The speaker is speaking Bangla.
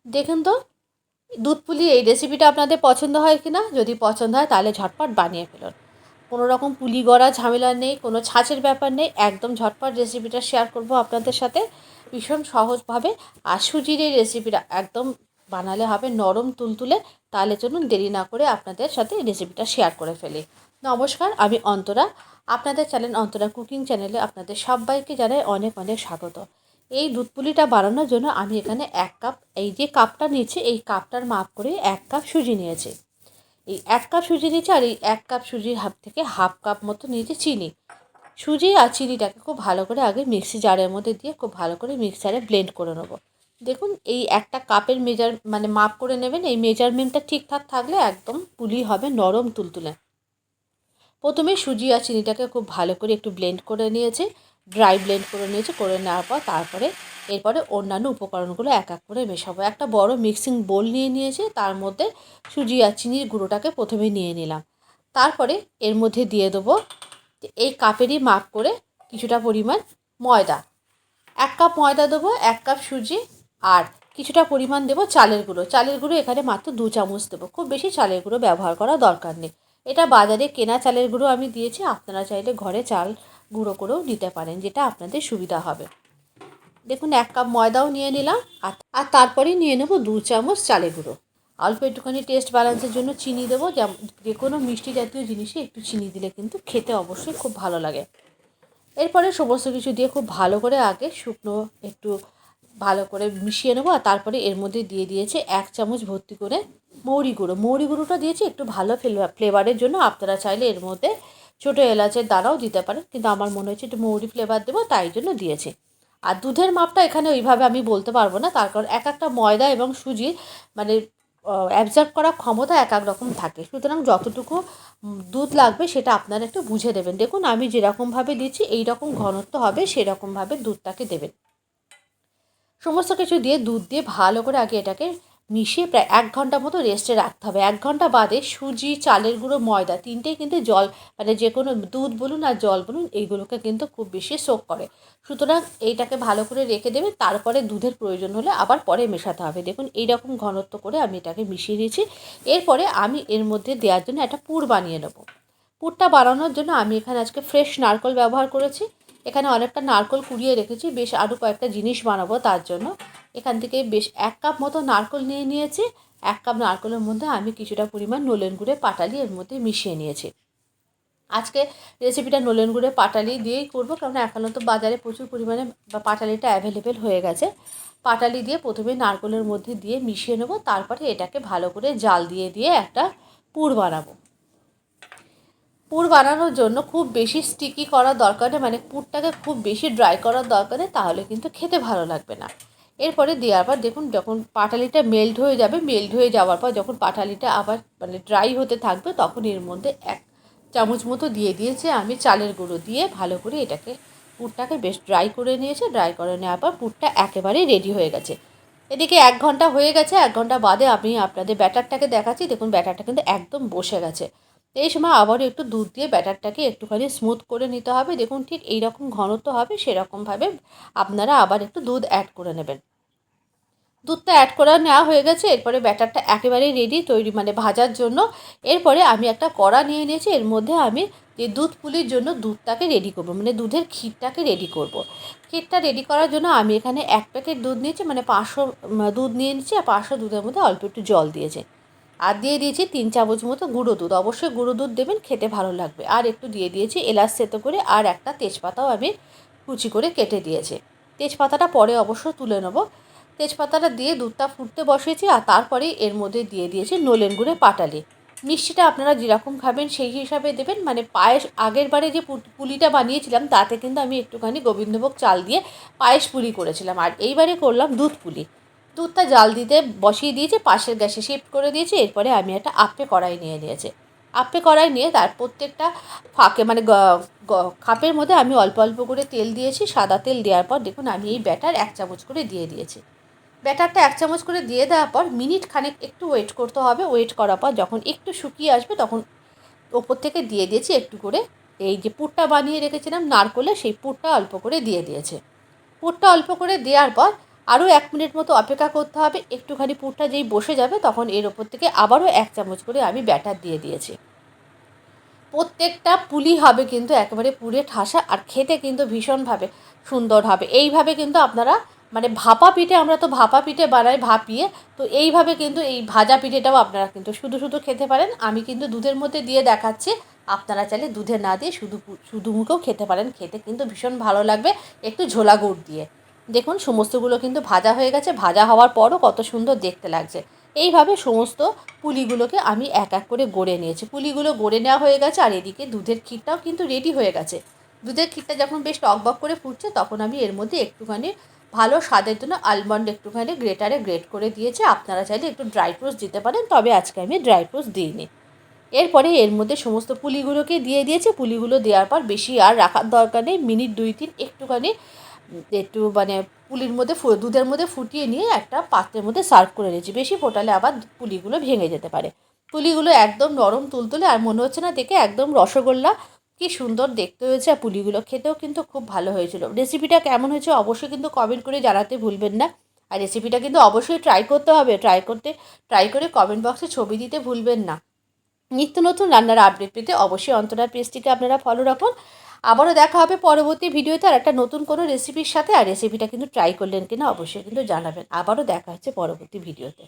দেখুন তো দুধ পুলি এই রেসিপিটা আপনাদের পছন্দ হয় কি না? যদি পছন্দ হয় তাহলে ঝটপট বানিয়ে ফেলুন। কোনো রকম পুলি গড়া ঝামেলা নেই, কোনো ছাঁচের ব্যাপার নেই, একদম ঝটপট রেসিপিটা শেয়ার করব আপনাদের সাথে ভীষণ সহজভাবে। আর সুজির এই রেসিপিটা একদম বানালে হবে নরম তুলতুলে। তাহলে চলুন দেরি না করে আপনাদের সাথে রেসিপিটা শেয়ার করে ফেলি। নমস্কার, আমি অন্তরা। আপনাদের চ্যানেল অন্তরা কুকিং চ্যানেলে আপনাদের সবাইকে জানাই অনেক অনেক স্বাগত। এই দুধ পুলিটা বানানোর জন্য আমি এখানে 1 কাপ, এই যে কাপটা নিয়েছি এই কাপটার মাপ করে 1 কাপ সুজি নিয়েছি। এই 1 কাপ সুজি নিয়েছি, আর এই 1 কাপ সুজির থেকে হাফ কাপ মতো নিয়েছি চিনি। সুজি আর চিনিটাকে খুব ভালো করে আগে মিক্সি জারের মধ্যে দিয়ে খুব ভালো করে মিক্সারে ব্লেন্ড করে নেব। দেখুন এই একটা কাপের মাপ করে নেবেন। এই মেজারমেন্টটা ঠিকঠাক থাকলে একদম পুলি হবে নরম তুলতুলে। প্রথমে সুজি আর চিনিটাকে খুব ভালো করে একটু ব্লেন্ড করে নিয়েছে, ড্রাই ব্লেন্ড করে নিয়েছে। করে নেওয়ার পর এরপরে অন্যান্য উপকরণগুলো এক এক করে মেশাবো। একটা বড় মিক্সিং বোল নিয়ে নিয়েছি, তার মধ্যে সুজি আর চিনির গুঁড়োটাকে প্রথমে নিয়ে নিলাম। তারপরে এর মধ্যে দিয়ে দেবো এই কাপেরই মাপ করে কিছুটা পরিমাণ ময়দা। 1 কাপ ময়দা দেবো, 1 কাপ সুজি, আর কিছুটা পরিমাণ দেবো চালের গুঁড়ো। চালের গুঁড়ো এখানে মাত্র 2 চামচ দেবো, খুব বেশি চালের গুঁড়ো ব্যবহার করা দরকার নেই। এটা বাজারে কেনা চালের গুঁড়ো আমি দিয়েছি, আপনারা চাইলে ঘরে চাল গুঁড়ো করেও নিতে পারেন, যেটা আপনাদের সুবিধা হবে। দেখুন 1 কাপ ময়দাও নিয়ে নিলাম, আর তারপরে নিয়ে নেব 2 চামচ চালের গুঁড়ো। অল্প একটুখানি টেস্ট ব্যালেন্সের জন্য চিনি দেবো। যেমন যে কোনো মিষ্টি জাতীয় জিনিসে একটু চিনি দিলে কিন্তু খেতে অবশ্যই খুব ভালো লাগে। এরপরে সমস্ত কিছু দিয়ে খুব ভালো করে আগে শুকনো একটু ভালো করে মিশিয়ে নেবো। আর তারপরে এর মধ্যে দিয়ে দিয়েছে 1 চামচ ভর্তি করে মৌরি গুঁড়ো। মৌরি গুঁড়োটা দিয়েছি একটু ভালো ফ্লেভারের জন্য। আপনারা চাইলে এর মধ্যে ছোটো এলাচের দানাও দিতে পারেন, কিন্তু আমার মনে হচ্ছে একটু মৌরি ফ্লেভার দেবো, তাই জন্য দিয়েছি। আর দুধের মাপটা এখানে ওইভাবে আমি বলতে পারবো না, তার কারণ এক একটা ময়দা এবং সুজির মানে অ্যাবজর্ব করার ক্ষমতা এক এক রকম থাকে। সুতরাং যতটুকু দুধ লাগবে সেটা আপনারা একটু বুঝে দেবেন। দেখুন আমি যেরকমভাবে দিচ্ছি এই রকম ঘনত্ব হবে, সেরকমভাবে দুধটাকে দেবেন। সমস্ত কিছু দিয়ে দুধ দিয়ে ভালো করে আগে এটাকে মিশিয়ে প্রায় 1 ঘন্টা মতো রেস্টে রাখতে হবে। 1 ঘন্টা বাদে সুজি, চালের গুঁড়ো, ময়দা তিনটেই কিন্তু জল, যে কোনো দুধ বলুন আর জল বলুন, এইগুলোকে কিন্তু খুব বেশি সোক করে। সুতরাং এইটাকে ভালো করে রেখে দেবেন। তারপরে দুধের প্রয়োজন হলে আবার পরে মেশাতে হবে। দেখুন এইরকম ঘনত্ব করে আমি এটাকে মিশিয়ে দিয়েছি। এরপরে আমি এর মধ্যে দেওয়ার জন্য একটা পুর বানিয়ে নেব। পুরটা বানানোর জন্য আমি এখানে আজকে ফ্রেশ নারকেল ব্যবহার করেছি। এখানে অনেকটা নারকেল কুড়িয়ে রেখেছি, বেশ আরও কয়েকটা জিনিস বানাবো তার জন্য। এখান থেকে বেশ 1 কাপ মতো নারকেল নিয়ে নিয়েছি। 1 কাপ নারকেলের মধ্যে আমি কিছুটা পরিমাণ নলেন গুঁড়ে পাটালি এর মধ্যে মিশিয়ে নিয়েছি। আজকে রেসিপিটা নলেন গুঁড়ে পাটালি দিয়েই করবো, কারণ এখনও তো বাজারে প্রচুর পরিমাণে পাটালিটা অ্যাভেলেবেল হয়ে গেছে। পাটালি দিয়ে প্রথমে নারকেলের মধ্যে দিয়ে মিশিয়ে নেবো। তারপরে এটাকে ভালো করে জাল দিয়ে দিয়ে একটা পুর বানাবো। পুর বানানোর জন্য খুব বেশি স্টিকি করার দরকার নেই, পুরটাকে খুব বেশি ড্রাই করার দরকার নেই, তাহলে কিন্তু খেতে ভালো লাগবে না। এরপরে দেওয়ার পর দেখুন যখন পাটালিটা মেল্ট হয়ে যাবে, মেল্ট হয়ে যাওয়ার পর যখন পাটালিটা আবার ড্রাই হতে থাকবে, তখন এর মধ্যে 1 চামচ মতো দিয়ে দিয়েছে আমি চালের গুঁড়ো। দিয়ে ভালো করে এটাকে পুরটাকে বেশ ড্রাই করে নিয়েছে। ড্রাই করে নেওয়ার পর পুরটা একেবারেই রেডি হয়ে গেছে। এদিকে 1 ঘন্টা হয়ে গেছে। 1 ঘন্টা বাদে আমি আপনাদের ব্যাটারটাকে দেখাচ্ছি। দেখুন ব্যাটারটা কিন্তু একদম বসে গেছে। এই সময় আবারও একটু দুধ দিয়ে ব্যাটারটাকে একটুখানি স্মুথ করে নিতে হবে। দেখুন ঠিক এই রকম ঘনত্ব হবে, সেরকমভাবে আপনারা আবার একটু দুধ অ্যাড করে নেবেন। দুধটা অ্যাড করা নেওয়া হয়ে গেছে। এরপরে ব্যাটারটা একেবারেই রেডি তৈরি ভাজার জন্য। এরপরে আমি একটা কড়া নিয়ে নিয়েছি। এর মধ্যে আমি যে দুধ পুলির জন্য দুধটাকে রেডি করব, দুধের ক্ষীরটাকে রেডি করব। ক্ষীরটা রেডি করার জন্য আমি এখানে 1 প্যাকেট দুধ নিয়েছি, 500 দুধ নিয়ে নিচ্ছি। আর 500 দুধের মধ্যে অল্প একটু জল দিয়েছে। আর দিয়ে দিয়েছি 3 চামচ মতো গুঁড়ো দুধ। অবশ্যই গুঁড়ো দুধ দেবেন, খেতে ভালো লাগবে। আর একটু দিয়ে দিয়েছি এলাচ থেতো করে, আর একটা তেজপাতাও আমি কুচি করে কেটে দিয়েছি। তেজপাতাটা পরে অবশ্য তুলে নেব। তেজপাতাটা দিয়ে দুধটা ফুটতে বসিয়েছি, আর তারপরে এর মধ্যে দিয়ে দিয়েছি নলেন গুঁড়ে পাটালি। মিষ্টিটা আপনারা যেরকম খাবেন সেই হিসাবে দেবেন। পায়েস আগের বারে যে পুলিটা বানিয়েছিলাম তাতে কিন্তু আমি একটুখানি গোবিন্দভোগ চাল দিয়ে পায়েস পুলি করেছিলাম, আর এইবারে করলাম দুধ পুলি। দুধটা জাল দিতে বসিয়ে দিয়েছি, পাশের গ্যাসে শিফট করে দিয়েছি। এরপরে আমি একটা আপ্পে কড়াই নিয়ে নিয়েছি। আপ্পে কড়াই নিয়ে তার প্রত্যেকটা ফাঁকে কাপের মধ্যে আমি অল্প অল্প করে তেল দিয়েছি। সাদা তেল দেওয়ার পর দেখুন আমি এই ব্যাটার 1 চামচ করে দিয়ে দিয়েছি। ব্যাটারটা 1 চামচ করে দিয়ে দেওয়ার পর মিনিট খানেক একটু ওয়েট করতে হবে। ওয়েট করার পর যখন একটু শুকিয়ে আসবে, তখন ওপর থেকে দিয়ে দিয়েছি একটু করে এই যে পুরটা বানিয়ে রেখেছিলাম নারকেলের, সেই পুরটা অল্প করে দিয়ে দিয়েছে। পুরটা অল্প করে দেওয়ার পর আরও 1 মিনিট মতো অপেক্ষা করতে হবে। একটুখানি পুরটা যেই বসে যাবে তখন এর ওপর থেকে আবারও 1 চামচ করে আমি ব্যাটার দিয়ে দিয়েছি। প্রত্যেকটা পুলি হবে কিন্তু একেবারে পুরে ঠাসা, আর খেতে কিন্তু ভীষণভাবে সুন্দর হবে। এইভাবে কিন্তু আপনারা মানে ভাপা পিঠে, আমরা তো ভাপা পিঠে বানাই ভাপিয়ে, তো এইভাবে কিন্তু এই ভাজা পিঠেটাও আপনারা কিন্তু শুধু শুধু খেতে পারেন। আমি কিন্তু দুধের মধ্যে দিয়ে দেখাচ্ছি, আপনারা চাইলে দুধে না দিয়ে শুধু মুখেও খেতে পারেন। খেতে কিন্তু ভীষণ ভালো লাগবে একটু ঝোলা গুড় দিয়ে। দেখুন সমস্তগুলো কিন্তু ভাজা হয়ে গেছে, ভাজা হওয়ার পরও কত সুন্দর দেখতে লাগছে। এইভাবে সমস্ত পুলিগুলোকে আমি এক এক করে গড়ে নিয়েছি। পুলিগুলো গড়ে নেওয়া হয়ে গেছে, আর এদিকে দুধের ক্ষীরটাও কিন্তু রেডি হয়ে গেছে। দুধের ক্ষীরটা যখন বেশ টকবক করে ফুটছে তখন আমি এর মধ্যে একটুখানি ভালো স্বাদের জন্য আলমন্ড একটুখানি গ্রেটারে গ্রেট করে দিয়েছি। আপনারা চাইলে একটু ড্রাই ফ্রুটস দিতে পারেন, তবে আজকে আমি ড্রাই ফ্রুটস দিইনি। এরপরে এর মধ্যে সমস্ত পুলিগুলোকে দিয়ে দিয়েছি। পুলিগুলো দেওয়ার পর বেশি আর রাখার দরকার নেই, মিনিট 2-3 একটুখানি একটু মানে পুলির মধ্যে দুধের মধ্যে ফুটিয়ে নিয়ে একটা পাত্রের মধ্যে সার্ভ করে নিয়েছি। বেশি ফোটালে আবার পুলিগুলো ভেঙে যেতে পারে। পুলিগুলো একদম নরম তুলতুলে, আর মনে হচ্ছে না দেখে একদম রসগোল্লা, কি সুন্দর দেখতে হয়েছে। আর পুলিগুলো খেতেও কিন্তু খুব ভালো হয়েছিল। রেসিপিটা কেমন হয়েছে অবশ্যই কিন্তু কমেন্ট করে জানাতে ভুলবেন না। আর রেসিপিটা কিন্তু অবশ্যই ট্রাই করতে হবে। ট্রাই করে কমেন্ট বক্সে ছবি দিতে ভুলবেন না। নিত্য নতুন রান্নার আপডেট পেতে অবশ্যই অন্তরার পেজটিকে আপনারা ফলো রাখুন। আবারও দেখা হবে পরবর্তী ভিডিওতে আর একটা নতুন কোনো রেসিপির সাথে। আর রেসিপিটা কিন্তু ট্রাই করলেন কিনা অবশ্যই কিন্তু জানাবেন। আবারও দেখা হচ্ছে পরবর্তী ভিডিওতে।